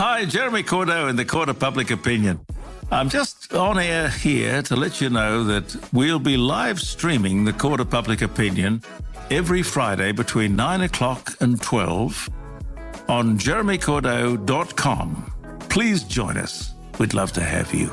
Hi, Jeremy Cordeaux in the Court of Public Opinion. I'm just on air here to let you know that we'll be live streaming the Court of Public Opinion every Friday between 9 o'clock and 12 on jeremycordeaux.com. Please join us. We'd love to have you.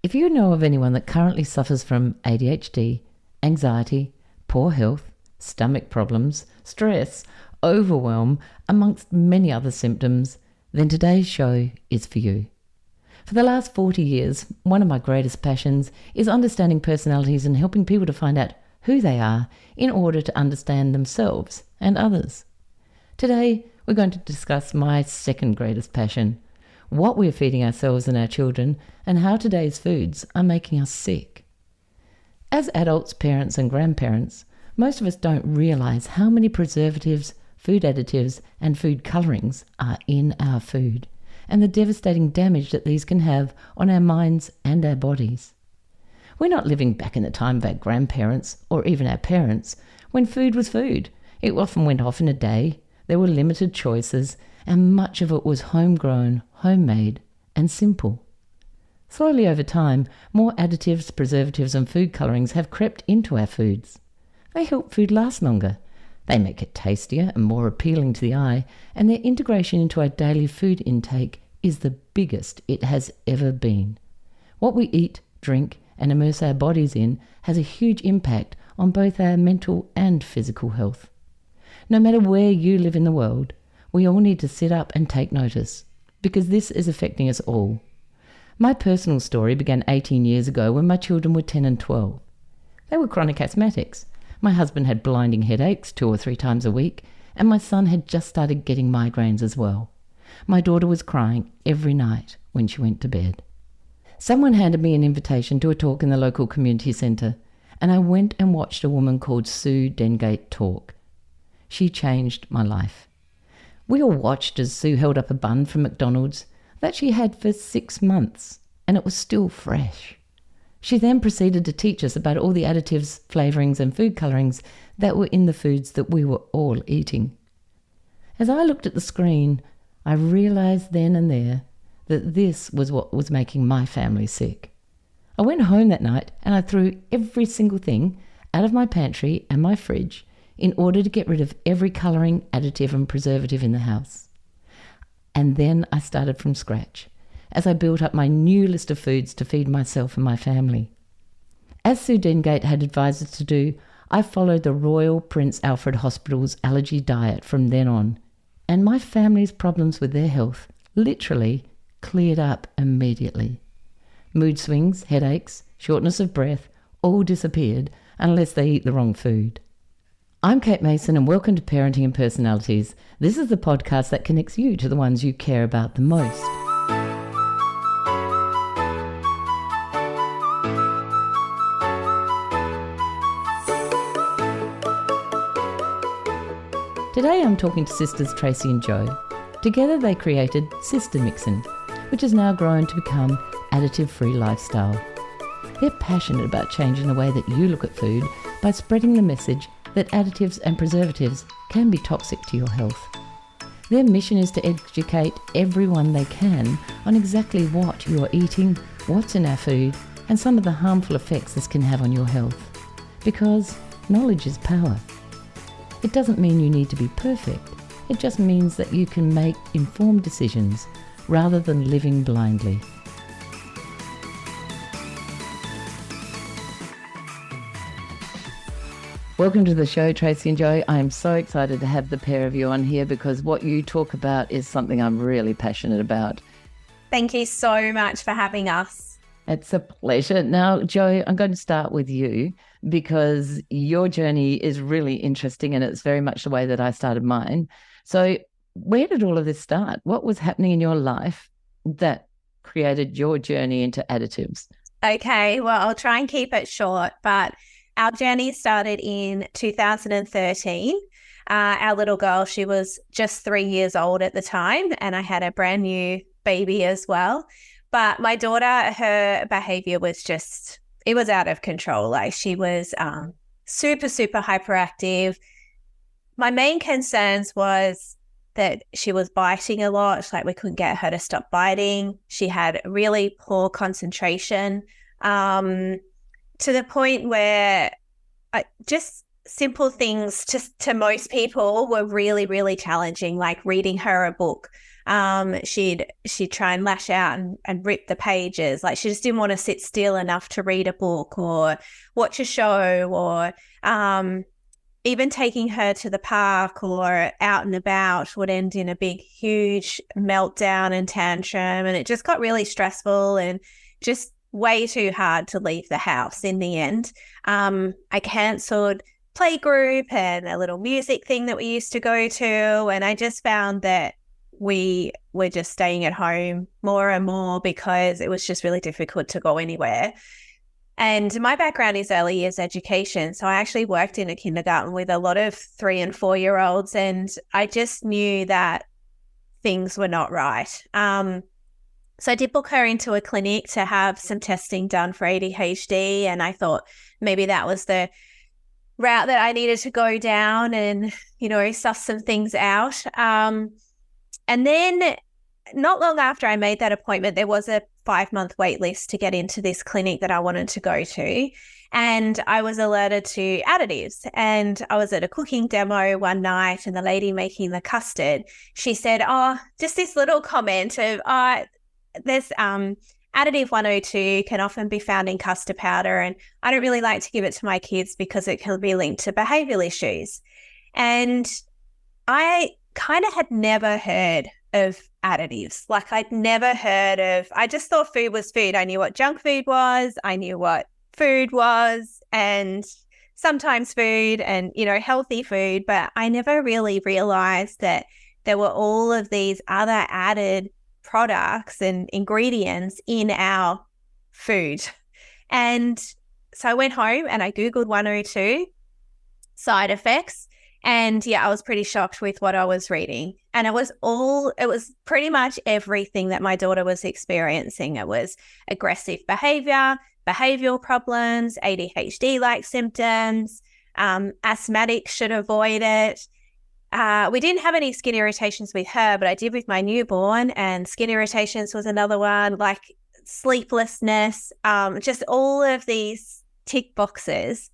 If you know of anyone that currently suffers from ADHD, anxiety, poor health, stomach problems, stress, overwhelm, amongst many other symptoms, then today's show is for you. For the last 40 years, one of my greatest passions is understanding personalities and helping people to find out who they are in order to understand themselves and others. Today, we're going to discuss my second greatest passion, what we're feeding ourselves and our children, and how today's foods are making us sick. As adults, parents and grandparents, most of us don't realise how many preservatives, food additives and food colourings are in our food, and the devastating damage that these can have on our minds and our bodies. We're not living back in the time of our grandparents or even our parents, when food was food. It often went off in a day, there were limited choices, and much of it was homegrown, homemade and simple. Slowly over time, more additives, preservatives and food colourings have crept into our foods. They help food last longer. They make it tastier and more appealing to the eye, and their integration into our daily food intake is the biggest it has ever been. What we eat, drink and immerse our bodies in has a huge impact on both our mental and physical health. No matter where you live in the world, we all need to sit up and take notice, because this is affecting us all. My personal story began 18 years ago when my children were 10 and 12. They were chronic asthmatics. My husband had blinding headaches 2 or 3 times a week, and my son had just started getting migraines as well. My daughter was crying every night when she went to bed. Someone handed me an invitation to a talk in the local community centre, and I went and watched a woman called Sue Dengate talk. She changed my life. We all watched as Sue held up a bun from McDonald's that she had for 6 months, and it was still fresh. She then proceeded to teach us about all the additives, flavourings and food colourings that were in the foods that we were all eating. As I looked at the screen, I realised then and there that this was what was making my family sick. I went home that night and I threw every single thing out of my pantry and my fridge in order to get rid of every colouring, additive and preservative in the house. And then I started from scratch, as I built up my new list of foods to feed myself and my family. As Sue Dengate had advised us to do, I followed the Royal Prince Alfred Hospital's allergy diet from then on, and my family's problems with their health literally cleared up immediately. Mood swings, headaches, shortness of breath all disappeared unless they eat the wrong food. I'm Kate Mason and welcome to Parenting and Personalities. This is the podcast that connects you to the ones you care about the most. Today I'm talking to sisters Tracey and Jo. Together they created Sister Mixin', which has now grown to become Additive Free Lifestyle. They're passionate about changing the way that you look at food by spreading the message that additives and preservatives can be toxic to your health. Their mission is to educate everyone they can on exactly what you are eating, what's in our food, and some of the harmful effects this can have on your health. Because knowledge is power. It doesn't mean you need to be perfect. It just means that you can make informed decisions rather than living blindly. Welcome to the show, Tracey and Jo. I am so excited to have the pair of you on here because what you talk about is something I'm really passionate about. Thank you so much for having us. It's a pleasure. Now, Jo, I'm going to start with you because your journey is really interesting and it's very much the way that I started mine. So where did all of this start? What was happening in your life that created your journey into additives? Okay, well, I'll try and keep it short, but our journey started in 2013. Our little girl, she was just 3 years old at the time, and I had a brand new baby as well. But my daughter, her behaviour was just, it was out of control. Like she was super, super hyperactive, my main concerns was that she was biting a lot. Like we couldn't get her to stop biting. She had really poor concentration, to the point where just simple things to most people were really, really challenging, like reading her a book. She'd try and lash out and rip the pages. Like she just didn't want to sit still enough to read a book or watch a show, or even taking her to the park or out and about would end in a big, huge meltdown and tantrum. And it just got really stressful and just way too hard to leave the house in the end. I cancelled playgroup and a little music thing that we used to go to. And I just found that we were just staying at home more and more because it was just really difficult to go anywhere. And my background is early years education. So I actually worked in a kindergarten with a lot of 3 and 4 year olds. And I just knew that things were not right. So I did book her into a clinic to have some testing done for ADHD. And I thought maybe that was the route that I needed to go down and, suss some things out. And then not long after I made that appointment, there was a 5-month wait list to get into this clinic that I wanted to go to. And I was alerted to Additives. And I was at a cooking demo one night, and the lady making the custard, she said, just this little comment of, there's additive 102 can often be found in custard powder, and I don't really like to give it to my kids because it can be linked to behavioural issues. And I kind of had never heard of additives. Like I just thought food was food. I knew what junk food was. I knew what food was, and sometimes food and, healthy food, but I never really realized that there were all of these other added products and ingredients in our food. And so I went home and I Googled 102 side effects. And I was pretty shocked with what I was reading. And it was pretty much everything that my daughter was experiencing. It was aggressive behavior, behavioral problems, ADHD-like symptoms, asthmatic should avoid it. We didn't have any skin irritations with her, but I did with my newborn, and skin irritations was another one, like sleeplessness, just all of these tick boxes.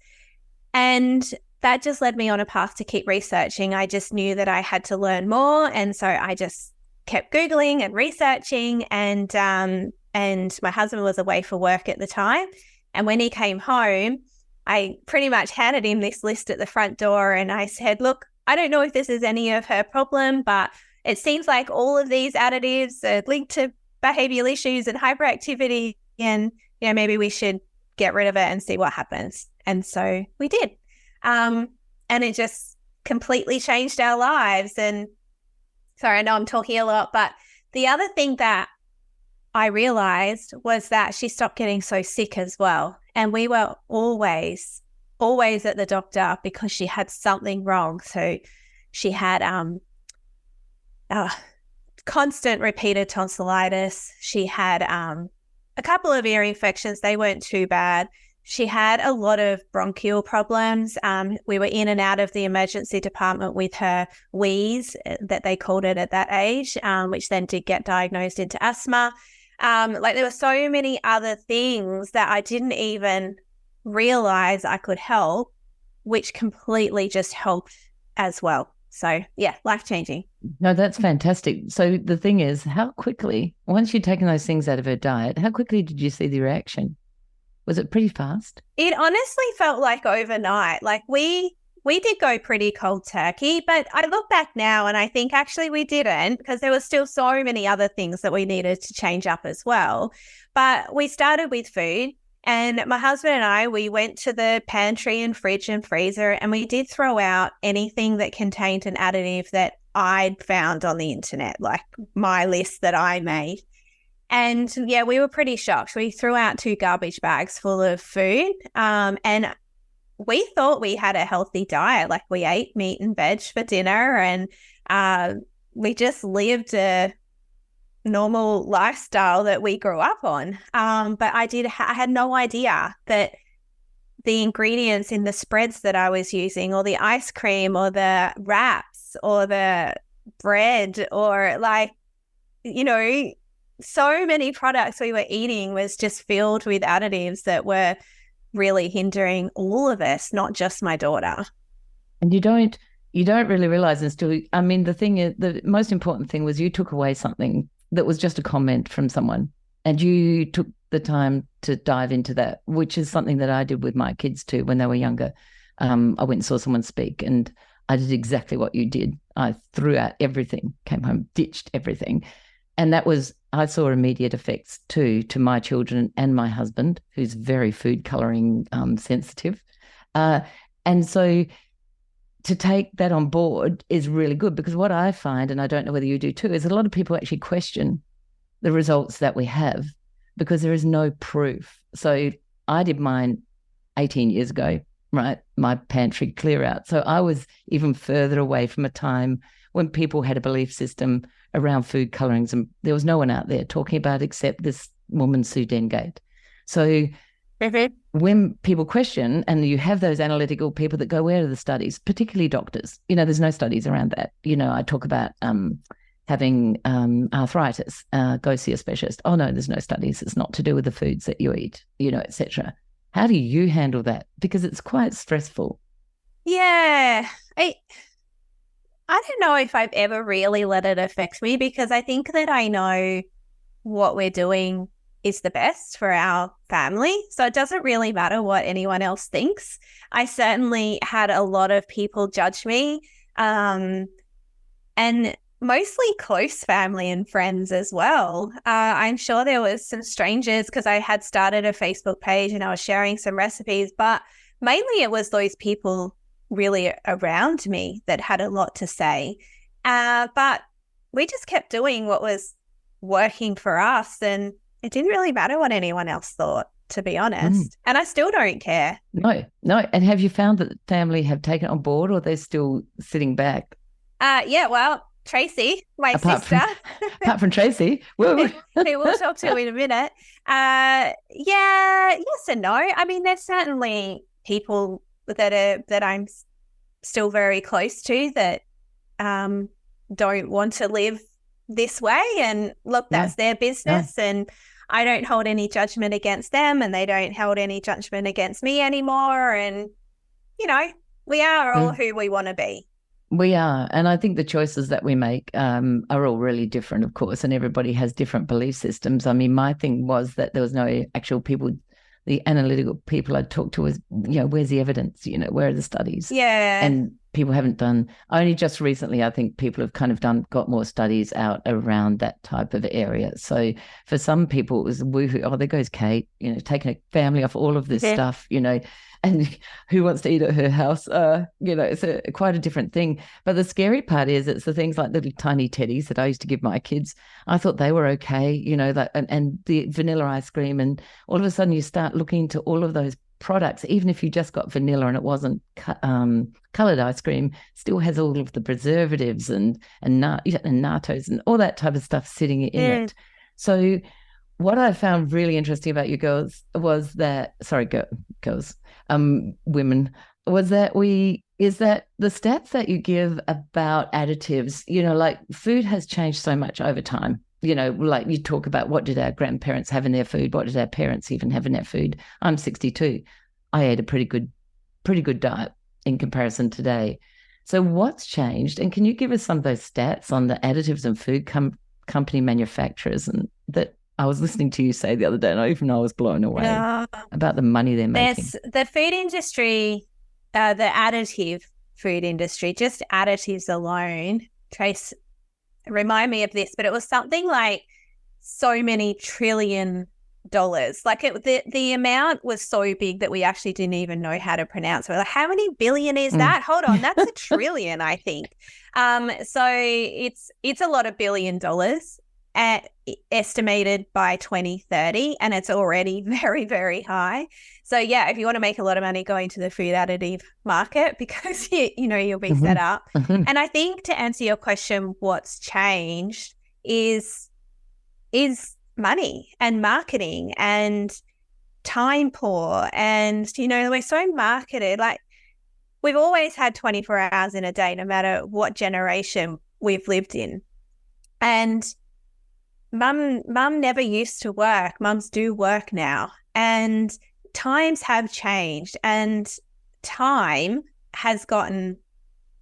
And that just led me on a path to keep researching. I just knew that I had to learn more. And so I just kept Googling and researching, and my husband was away for work at the time. And when he came home, I pretty much handed him this list at the front door, and I said, look, I don't know if this is any of her problem, but it seems like all of these additives are linked to behavioral issues and hyperactivity, and maybe we should get rid of it and see what happens. And so we did. And it just completely changed our lives. And sorry, I know I'm talking a lot, but the other thing that I realized was that she stopped getting so sick as well. And we were always at the doctor because she had something wrong. So she had constant repeated tonsillitis. She had a couple of ear infections. They weren't too bad. She had a lot of bronchial problems. We were in and out of the emergency department with her wheeze, that they called it at that age, which then did get diagnosed into asthma. There were so many other things that I didn't even realize I could help, which completely just helped as well. So life-changing. No, that's fantastic. So the thing is, how quickly, once you'd taken those things out of her diet, how quickly did you see the reaction? Was it pretty fast? It honestly felt like overnight. Like we did go pretty cold turkey, but I look back now and I think actually we didn't, because there were still so many other things that we needed to change up as well. But we started with food, and my husband and I, we went to the pantry and fridge and freezer, and we did throw out anything that contained an additive that I'd found on the internet, like my list that I made. And we were pretty shocked. We threw out 2 garbage bags full of food, and we thought we had a healthy diet. Like we ate meat and veg for dinner, and we just lived a normal lifestyle that we grew up on. But I had no idea that the ingredients in the spreads that I was using, or the ice cream, or the wraps, or the bread, or like, you know, so many products we were eating was just filled with additives that were really hindering all of us, not just my daughter. And you don't really realize until, I mean, the thing is, the most important thing was you took away something that was just a comment from someone, and you took the time to dive into that, which is something that I did with my kids too when they were younger. I went and saw someone speak, and I did exactly what you did. I threw out everything, came home, ditched everything. And that was, I saw immediate effects too, to my children and my husband, who's very food colouring sensitive. And so to take that on board is really good, because what I find, and I don't know whether you do too, is a lot of people actually question the results that we have because there is no proof. So I did mine 18 years ago, right? My pantry clear out. So I was even further away from a time when people had a belief system around food colourings, and there was no one out there talking about it except this woman, Sue Dengate. So when people question, and you have those analytical people that go, where are the studies, particularly doctors? You know, there's no studies around that. You know, I talk about having arthritis, go see a specialist. Oh, no, there's no studies. It's not to do with the foods that you eat, you know, etc. How do you handle that? Because it's quite stressful. Yeah, I don't know if I've ever really let it affect me, because I think that I know what we're doing is the best for our family. So it doesn't really matter what anyone else thinks. I certainly had a lot of people judge me, and mostly close family and friends as well. I'm sure there was some strangers, because I had started a Facebook page and I was sharing some recipes, but mainly it was those people really around me that had a lot to say. But we just kept doing what was working for us, and it didn't really matter what anyone else thought, to be honest. And I still don't care. No. And have you found that the family have taken it on board, or they're still sitting back? Yeah, well, Tracey, my sister. Apart from Tracey. Who we'll talk to in a minute. Yeah, yes and no. I mean, there's certainly people that I'm still very close to that don't want to live this way. And look, that's their business. And I don't hold any judgment against them, and they don't hold any judgment against me anymore. And, you know, we are all who we want to be. We are. And I think the choices that we make are all really different, of course, and everybody has different belief systems. I mean, my thing was that there was no actual people, the analytical people I'd talked to was, you know, where's the evidence? You know, where are the studies? Yeah. And people haven't done, only just recently, I think people have kind of got more studies out around that type of area. So for some people it was woohoo, oh, there goes Kate, you know, taking a family off all of this stuff, you know, and who wants to eat at her house? You know, it's quite a different thing. But the scary part is it's the things like little tiny teddies that I used to give my kids. I thought they were okay, you know, that and the vanilla ice cream, and all of a sudden you start looking into all of those products, even if you just got vanilla and it wasn't coloured ice cream, still has all of the preservatives and nattos and all that type of stuff sitting in it. So what I found really interesting about you girls was that, women, was that the stats that you give about additives, you know, like food has changed so much over time. You know, like you talk about what did our grandparents have in their food? What did our parents even have in their food? I'm 62. I ate a pretty good diet in comparison today. So what's changed? And can you give us some of those stats on the additives and food company manufacturers, and that I was listening to you say the other day, and I was blown away about the money they're making. The food industry, the additive food industry, just additives alone, Trace, remind me of this, but it was something like so many $1 trillion. Like the amount was so big that we actually didn't even know how to pronounce it. We're like, how many billion is that? Hold on, that's $1 trillion, I think. So it's a lot of $1 billion estimated by 2030, and it's already very, very high. So yeah, if you want to make a lot of money, go into the food additive market, because you'll be set up. And I think, to answer your question, what's changed is money and marketing, and time poor, and, you know, we're so marketed. Like, we've always had 24 hours in a day, no matter what generation we've lived in. And mum never used to work. Mums do work now. And times have changed, and time has gotten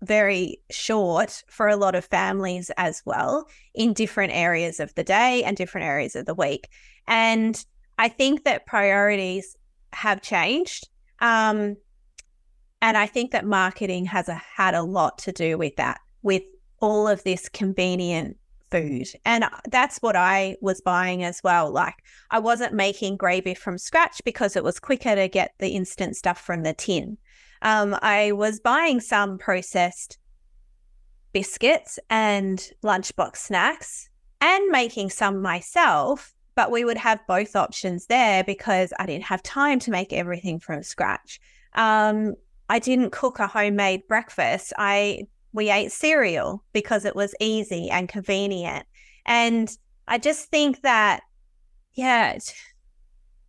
very short for a lot of families as well, in different areas of the day and different areas of the week. And I think that priorities have changed. And I think that marketing has had a lot to do with that, with all of this convenient food. And that's what I was buying as well. Like, I wasn't making gravy from scratch because it was quicker to get the instant stuff from the tin. I was buying some processed biscuits and lunchbox snacks and making some myself, but we would have both options there because I didn't have time to make everything from scratch. I didn't cook a homemade breakfast. We ate cereal because it was easy and convenient. And I just think that, yeah,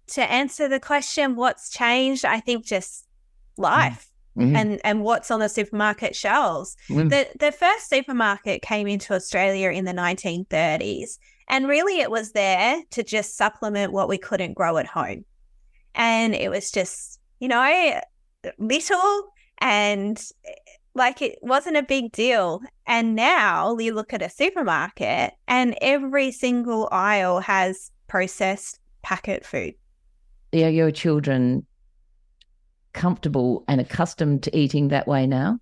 to answer the question, what's changed, I think just life and what's on the supermarket shelves. The first supermarket came into Australia in the 1930s, and really it was there to just supplement what we couldn't grow at home. And it was just, you know, little, and like, it wasn't a big deal. And now you look at a supermarket and every single aisle has processed packet food. Are your children comfortable and accustomed to eating that way now?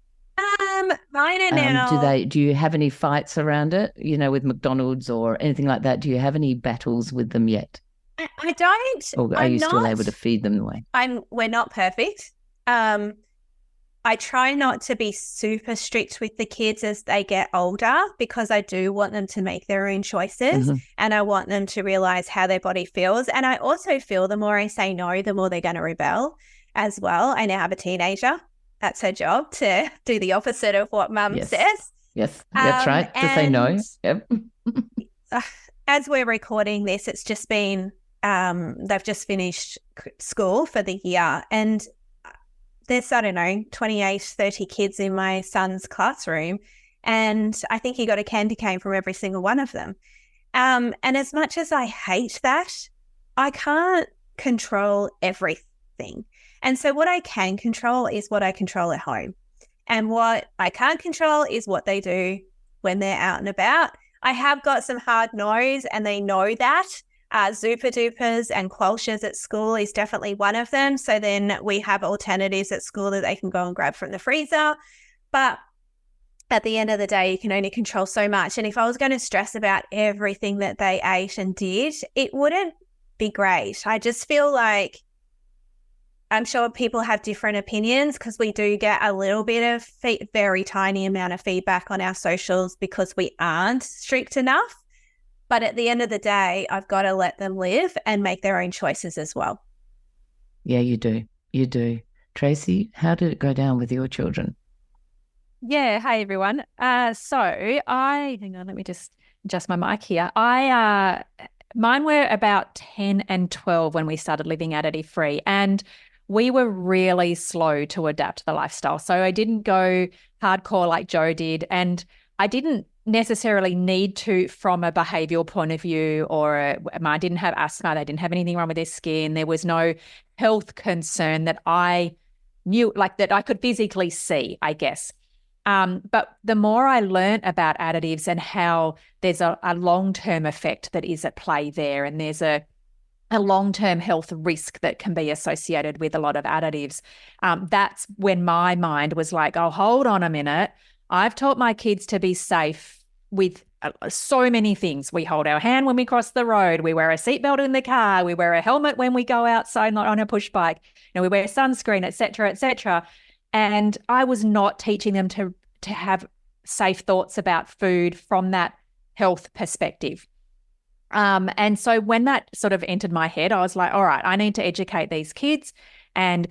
Mine are now. Do you have any fights around it, you know, with McDonald's or anything like that? Do you have any battles with them yet? I don't. Or are you still able to feed them the way? We're not perfect. I try not to be super strict with the kids as they get older, because I do want them to make their own choices, and I want them to realize how their body feels. And I also feel the more I say no, the more they're going to rebel as well. I now have a teenager. That's her job, to do the opposite of what mum says. Yes, that's right. To say no. Yep. As we're recording this, it's just been, they've just finished school for the year, and there's, I don't know, 28, 30 kids in my son's classroom, and I think he got a candy cane from every single one of them. And as much as I hate that, I can't control everything. And so what I can control is what I control at home. And what I can't control is what they do when they're out and about. I have got some hard no's, and they know that. Zupa Dupas and Qualshers at school is definitely one of them. So then we have alternatives at school that they can go and grab from the freezer. But at the end of the day, you can only control so much. And if I was going to stress about everything that they ate and did, it wouldn't be great. I just feel like, I'm sure people have different opinions, because we do get a little bit of very tiny amount of feedback on our socials because we aren't strict enough. But at the end of the day, I've got to let them live and make their own choices as well. Yeah, you do. You do. Tracey, how did it go down with your children? Yeah. Hi, everyone. Hang on, let me just adjust my mic here. Mine were about 10 and 12 when we started living additive free, and we were really slow to adapt to the lifestyle. So I didn't go hardcore like Joe did, and I didn't necessarily need to from a behavioural point of view, or I didn't have asthma, they didn't have anything wrong with their skin. There was no health concern that I knew, like that I could physically see, I guess. But the more I learned about additives and how there's a long-term effect that is at play there, and there's a long-term health risk that can be associated with a lot of additives, that's when my mind was like, oh, hold on a minute. I've taught my kids to be safe with so many things. We hold our hand when we cross the road. We wear a seatbelt in the car. We wear a helmet when we go outside, not on a push bike. We wear sunscreen, et cetera, et cetera. And I was not teaching them to have safe thoughts about food from that health perspective. And so when that sort of entered my head, I was like, all right, I need to educate these kids, and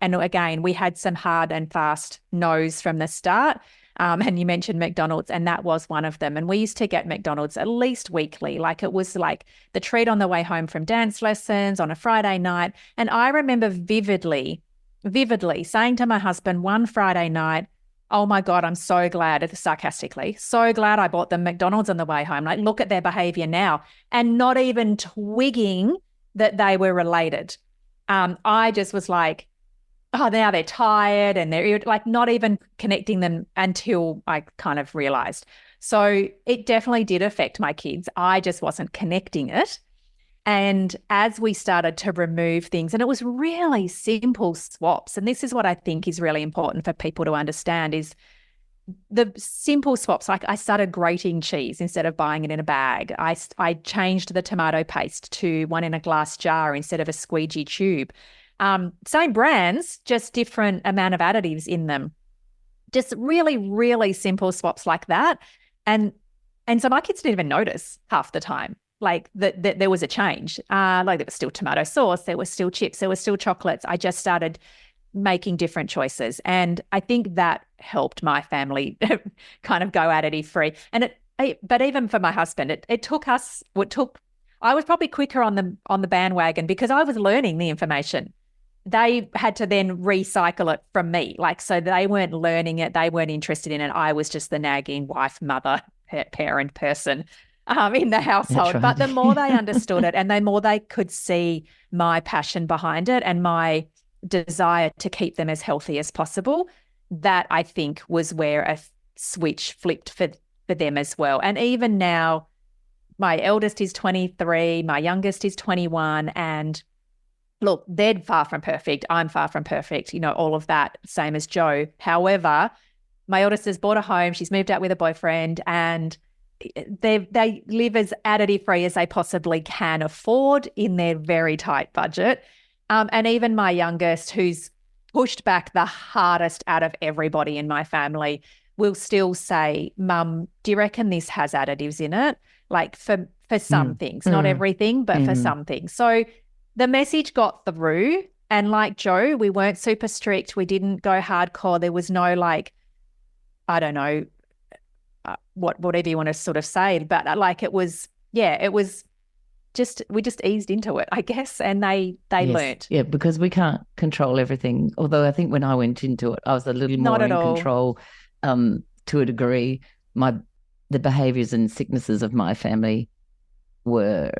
again, we had some hard and fast no's from the start. And you mentioned McDonald's, and that was one of them. And we used to get McDonald's at least weekly. Like it was like the treat on the way home from dance lessons on a Friday night. And I remember vividly saying to my husband one Friday night, oh my God, I'm so glad, sarcastically, so glad I bought them McDonald's on the way home. Like, look at their behavior now, and not even twigging that they were related. I just was like, oh, now they're tired and they're like not even connecting them until I kind of realized. So it definitely did affect my kids. I just wasn't connecting it. And as we started to remove things, and it was really simple swaps, and this is what I think is really important for people to understand is the simple swaps. Like I started grating cheese instead of buying it in a bag. I changed the tomato paste to one in a glass jar instead of a squeegee tube. Same brands, just different amount of additives in them. Just really, really simple swaps like that. And so my kids didn't even notice half the time. Like that there was a change. Like there was still tomato sauce, there was still chips, there was still chocolates. I just started making different choices. And I think that helped my family kind of go additive free. And but even for my husband, it took us, I was probably quicker on the bandwagon because I was learning the information. They had to then recycle it from me. Like, so they weren't learning it. They weren't interested in it. I was just the nagging wife, mother, parent person in the household. Right. But the more they understood it and the more they could see my passion behind it and my desire to keep them as healthy as possible, that I think was where a switch flipped for them as well. And even now, my eldest is 23, my youngest is 21, and look, they're far from perfect. I'm far from perfect, all of that, same as Jo. However, my eldest has bought a home. She's moved out with a boyfriend, and they live as additive free as they possibly can afford in their very tight budget. And even my youngest, who's pushed back the hardest out of everybody in my family, will still say, Mum, do you reckon this has additives in it? Like for some things, not everything, but for some things. So the message got through. And like Jo, we weren't super strict. We didn't go hardcore. There was no I don't know, whatever you want to sort of say. But it was just, we just eased into it, I guess. And they learnt. Yeah, because we can't control everything. Although I think when I went into it, I was a little more in control to a degree. The behaviours and sicknesses of my family were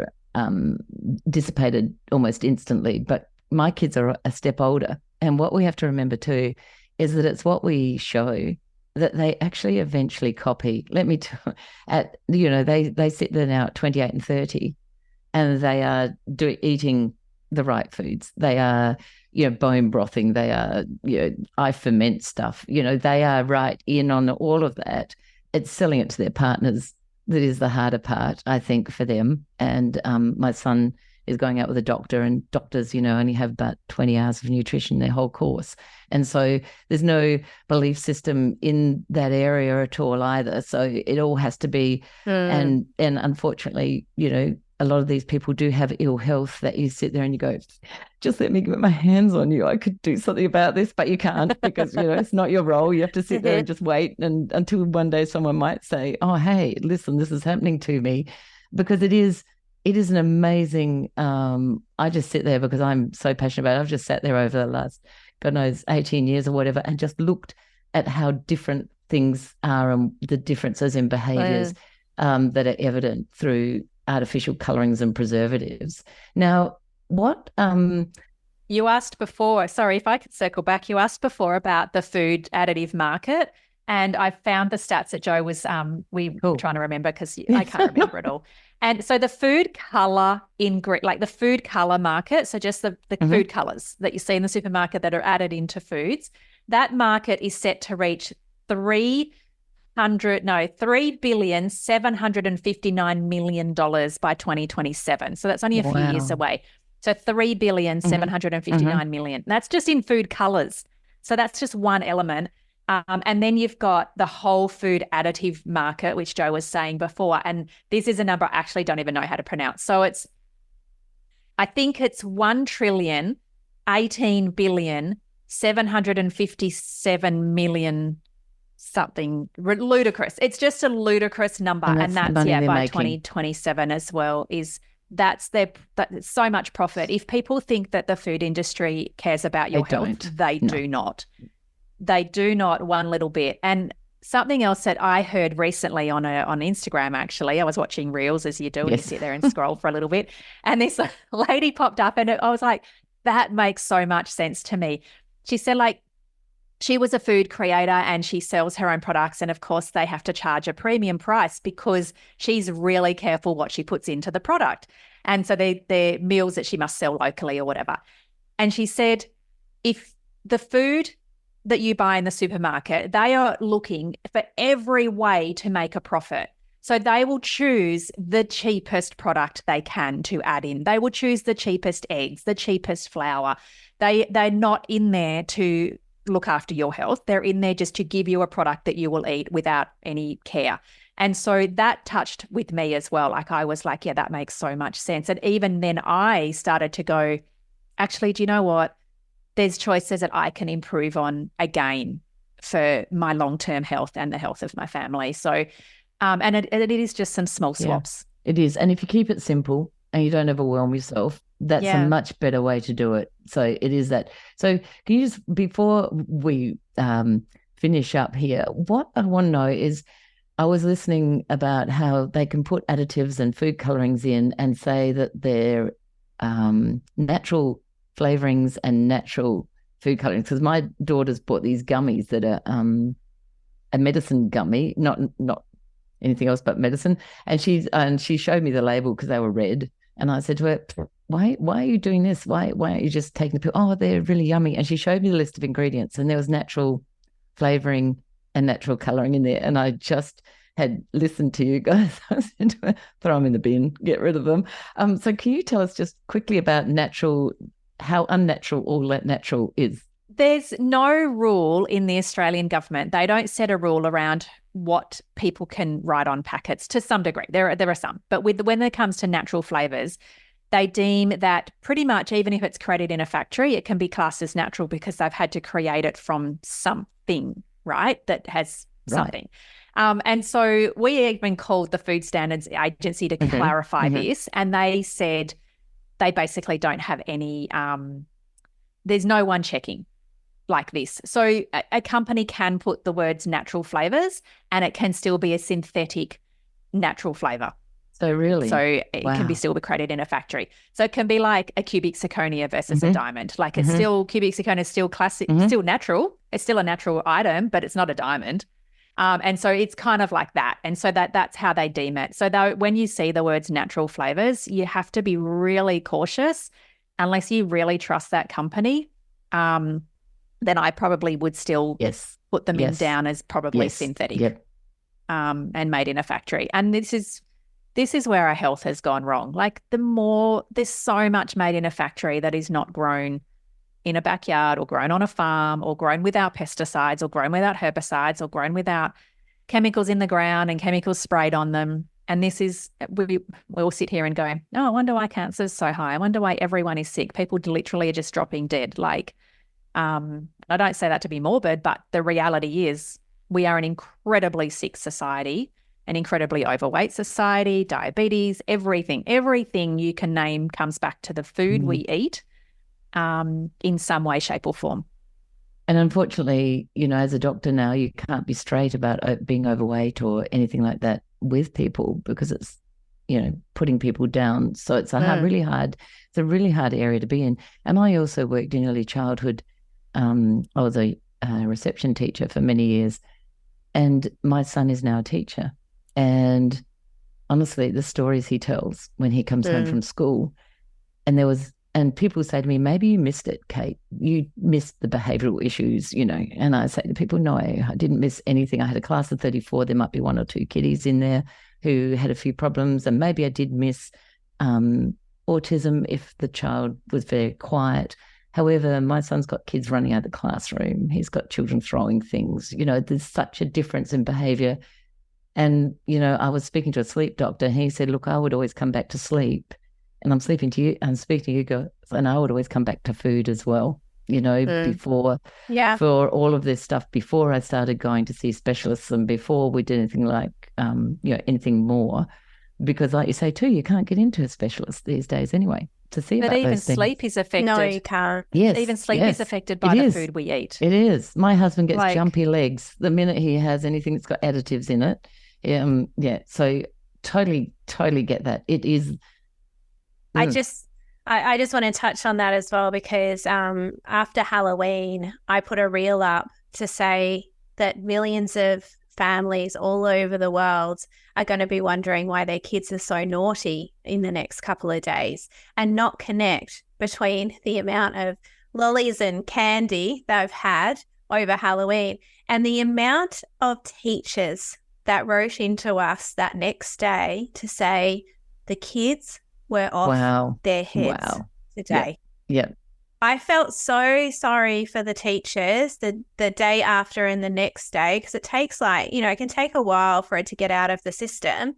dissipated almost instantly. But my kids are a step older. And what we have to remember too is that it's what we show that they actually eventually copy. Let me they sit there now at 28 and 30, and they are eating the right foods. They are, bone brothing. They are, I ferment stuff. They are right in on all of that. It's selling it to their partners that is the harder part, I think, for them. And my son is going out with a doctor, and doctors, only have about 20 hours of nutrition their whole course. And so there's no belief system in that area at all either. So it all has to be, and unfortunately, a lot of these people do have ill health that you sit there and you go, just let me get my hands on you. I could do something about this, but you can't because, it's not your role. You have to sit there and just wait until one day someone might say, oh, hey, listen, this is happening to me, because it is an amazing, I just sit there because I'm so passionate about it. I've just sat there over the last, God knows, 18 years or whatever, and just looked at how different things are and the differences in behaviours that are evident through artificial colourings and preservatives. Now, what you asked before, sorry, if I could circle back, you asked before about the food additive market, and I found the stats that Jo was trying to remember because I can't remember it all. And so the food colour the food colour market, so just the food colours that you see in the supermarket that are added into foods, that market is set to reach $3,759,000,000 by 2027. So that's only a few years away. So $3,759,000,000. That's just in food colours. So that's just one element. And then you've got the whole food additive market, which Jo was saying before. And this is a number I actually don't even know how to pronounce. So I think it's 1,018,757,000,000 something ludicrous. It's just a ludicrous number. And that's by making. 2027 as well that's so much profit. If people think that the food industry cares about your health, they do not. They do not one little bit. And something else that I heard recently on Instagram, actually, I was watching Reels as you do, and you sit there and scroll for a little bit. And this lady popped up and I was like, that makes so much sense to me. She said, like, she was a food creator and she sells her own products. And of course, they have to charge a premium price because she's really careful what she puts into the product. And so they're meals that she must sell locally or whatever. And she said, if the food that you buy in the supermarket, they are looking for every way to make a profit. So they will choose the cheapest product they can to add in. They will choose the cheapest eggs, the cheapest flour. They're not in there to look after your health. They're in there just to give you a product that you will eat without any care. And so that touched with me as well. Like I was like, yeah, that makes so much sense. And even then I started to go, actually, do you know what? There's choices that I can improve on again for my long-term health and the health of my family. So, and it is just some small swaps. Yeah, it is. And if you keep it simple and you don't overwhelm yourself, that's a much better way to do it. So it is that. So can you just, before we finish up here, what I want to know is, I was listening about how they can put additives and food colorings in and say that they're natural flavorings and natural food colorings. Because my daughter's bought these gummies that are a medicine gummy, not anything else but medicine. And she showed me the label because they were red. And I said to her, why are you doing this? Why aren't you just taking the pill? Oh, they're really yummy. And she showed me the list of ingredients, and there was natural flavoring and natural colouring in there. And I just had listened to you guys. I said to her, throw them in the bin, get rid of them. So can you tell us just quickly about how unnatural all that natural is? There's no rule in the Australian government. They don't set a rule around what people can write on packets to some degree. There are some. But when it comes to natural flavours, they deem that pretty much even if it's created in a factory, it can be classed as natural because they've had to create it from something, right, that has something. And so we even called the Food Standards Agency to clarify this, and they said they basically don't have any there's no one checking like this. So a company can put the words natural flavours and it can still be a synthetic natural flavour. So really? So it can be still be created in a factory. So it can be like a cubic zirconia versus a diamond. Like it's still, cubic zirconia is still classic, still natural. It's still a natural item, but it's not a diamond. And so it's kind of like that. And so that's how they deem it. So when you see the words natural flavours, you have to be really cautious unless you really trust that company. Then I probably would still put them in down as probably synthetic and made in a factory. And this is where our health has gone wrong. Like there's so much made in a factory that is not grown in a backyard or grown on a farm or grown without pesticides or grown without herbicides or grown without chemicals in the ground and chemicals sprayed on them. And this is, we all sit here and go, oh, I wonder why cancer is so high. I wonder why everyone is sick. People literally are just dropping dead. Like, I don't say that to be morbid, but the reality is we are an incredibly sick society, an incredibly overweight society, diabetes, everything you can name comes back to the food we eat in some way, shape or form. And unfortunately, as a doctor now, you can't be straight about being overweight or anything like that with people because it's, putting people down. So it's a really hard area to be in. And I also worked in early childhood. I was a reception teacher for many years, and my son is now a teacher. And honestly, the stories he tells when he comes home from school, and people say to me, maybe you missed it, Kate. You missed the behavioural issues, And I say to people, no, I didn't miss anything. I had a class of 34. There might be one or two kiddies in there who had a few problems, and maybe I did miss autism if the child was very quiet. However, my son's got kids running out of the classroom. He's got children throwing things. There's such a difference in behaviour. And, I was speaking to a sleep doctor, and he said, look, I would always come back to sleep. And I'm speaking to you, girls, and I would always come back to food as well. before for all of this stuff, before I started going to see specialists and before we did anything like, anything more, because like you say too, you can't get into a specialist these days anyway to see but about even those things. sleep is affected. No, you can't. Yes. Even sleep is affected by the food we eat. It is. My husband gets jumpy legs the minute he has anything that's got additives in it. So totally get that. It is. I just want to touch on that as well, because after Halloween, I put a reel up to say that millions of families all over the world are going to be wondering why their kids are so naughty in the next couple of days, and not connect between the amount of lollies and candy they've had over Halloween and the amount of teachers that wrote into us that next day to say the kids were off their heads today. Yep. I felt so sorry for the teachers the day after and the next day, because it takes it can take a while for it to get out of the system.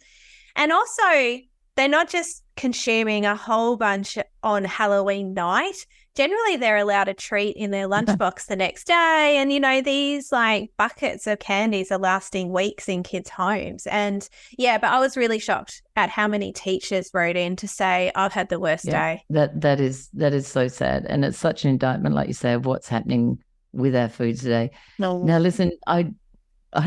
And also, they're not just consuming a whole bunch on Halloween night. Generally, they're allowed a treat in their lunchbox the next day. And, these buckets of candies are lasting weeks in kids' homes. And but I was really shocked at how many teachers wrote in to say, I've had the worst day. That is so sad. And it's such an indictment, like you say, of what's happening with our food today. No. Now, listen, I'd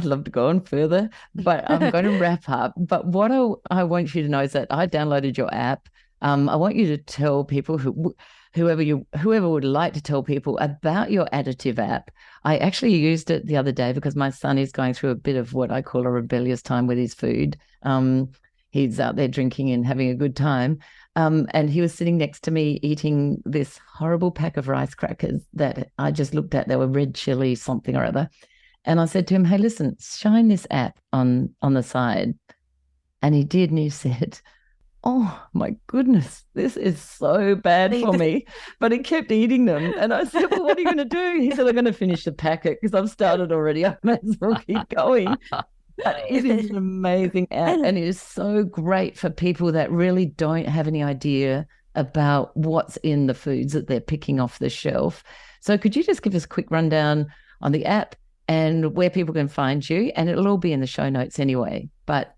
love to go on further, but I'm going to wrap up. But what I want you to know is that I downloaded your app. I want you to tell people whoever would like to tell people about your additive app. I actually used it the other day because my son is going through a bit of what I call a rebellious time with his food. He's out there drinking and having a good time. And he was sitting next to me eating this horrible pack of rice crackers that I just looked at. They were red chili something or other. And I said to him, hey, listen, shine this app on the side. And he did. And he said, oh, my goodness, this is so bad for me. But he kept eating them. And I said, well, what are you going to do? He said, I'm going to finish the packet because I've started already. I may as well keep going. But it is an amazing app. And it is so great for people that really don't have any idea about what's in the foods that they're picking off the shelf. So could you just give us a quick rundown on the app and where people can find you? And it'll all be in the show notes anyway. But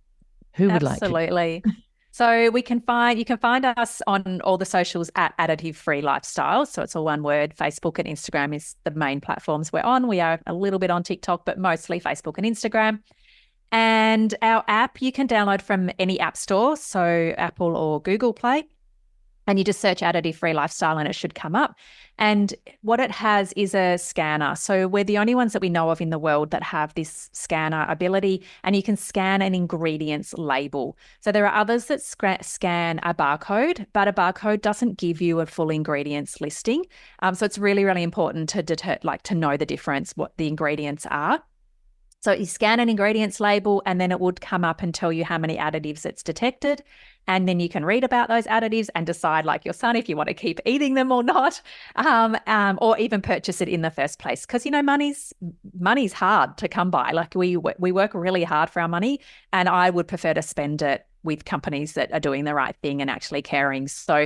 who would like to? Absolutely. So you can find us on all the socials at Additive Free Lifestyle. So it's all one word. Facebook and Instagram is the main platforms we're on. We are a little bit on TikTok, but mostly Facebook and Instagram. And our app you can download from any app store, so Apple or Google Play. And you just search Additive Free Lifestyle and it should come up. And what it has is a scanner. So we're the only ones that we know of in the world that have this scanner ability, and you can scan an ingredients label. So there are others that scan a barcode, but a barcode doesn't give you a full ingredients listing. So it's really, really important to know the difference, what the ingredients are. So you scan an ingredients label and then it would come up and tell you how many additives it's detected. And then you can read about those additives and decide, like your son, if you want to keep eating them or not, or even purchase it in the first place. Because, money's hard to come by. Like we work really hard for our money, and I would prefer to spend it with companies that are doing the right thing and actually caring. So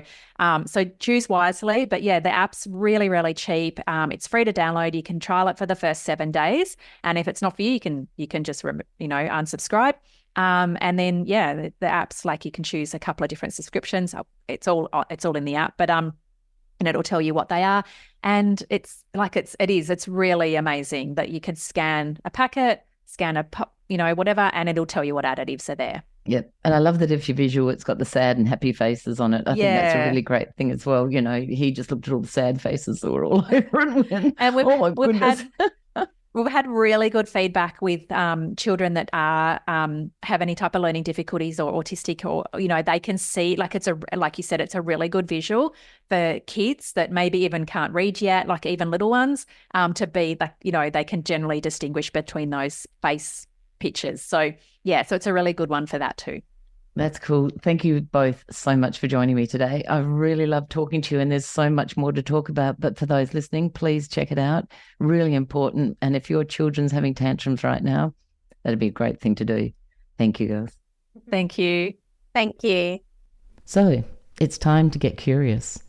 choose wisely. But yeah, the app's really, really cheap. It's free to download. You can trial it for the first 7 days. And if it's not for you, you can just, unsubscribe. And then, the app's you can choose a couple of different subscriptions. It's all in the app, but, and it'll tell you what they are. And it's really amazing that you can scan a packet, scan a pop, whatever, and it'll tell you what additives are there. Yep. And I love that if your visual, it's got the sad and happy faces on it. I think that's a really great thing as well. He just looked at all the sad faces that were all over it. And we've had really good feedback with children that are have any type of learning difficulties or autistic, or they can see, like you said, it's a really good visual for kids that maybe even can't read yet, like even little ones, to be they can generally distinguish between those face pictures. So it's a really good one for that too. That's cool. Thank you both so much for joining me today. I really love talking to you, and there's so much more to talk about. But for those listening, please check it out. Really important. And if your children's having tantrums right now, that'd be a great thing to do. Thank you, girls. Thank you. Thank you. So it's time to get curious.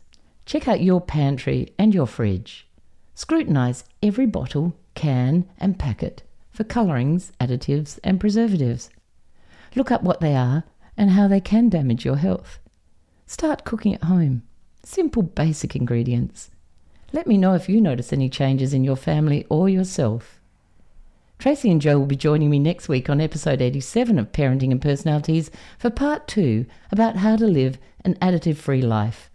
Check out your pantry and your fridge. Scrutinise every bottle, can and packet for colourings, additives and preservatives. Look up what they are and how they can damage your health. Start cooking at home. Simple, basic ingredients. Let me know if you notice any changes in your family or yourself. Tracey and Jo will be joining me next week on episode 87 of Parenting and Personalities for part 2 about how to live an additive-free life.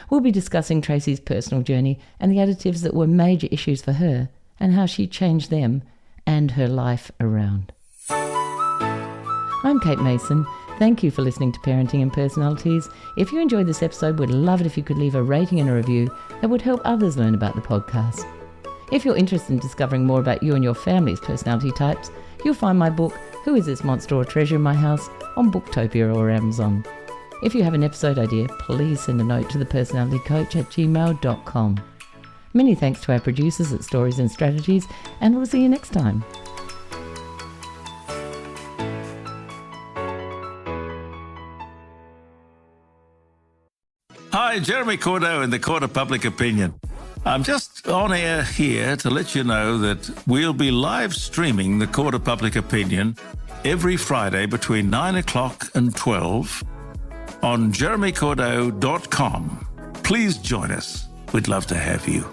We'll be discussing Tracey's personal journey and the additives that were major issues for her and how she changed them and her life around. I'm Kate Mason. Thank you for listening to Parenting and Personalities. If you enjoyed this episode, we'd love it if you could leave a rating and a review that would help others learn about the podcast. If you're interested in discovering more about you and your family's personality types, you'll find my book, Who Is This Monster or Treasure in My House, on Booktopia or Amazon. If you have an episode idea, please send a note to thepersonalitycoach@gmail.com. Many thanks to our producers at Stories and Strategies, and we'll see you next time. Hi, Jeremy Cordeaux in the Court of Public Opinion. I'm just on air here to let you know that we'll be live streaming the Court of Public Opinion every Friday between 9 o'clock and 12 on jeremycordeaux.com. Please join us. We'd love to have you.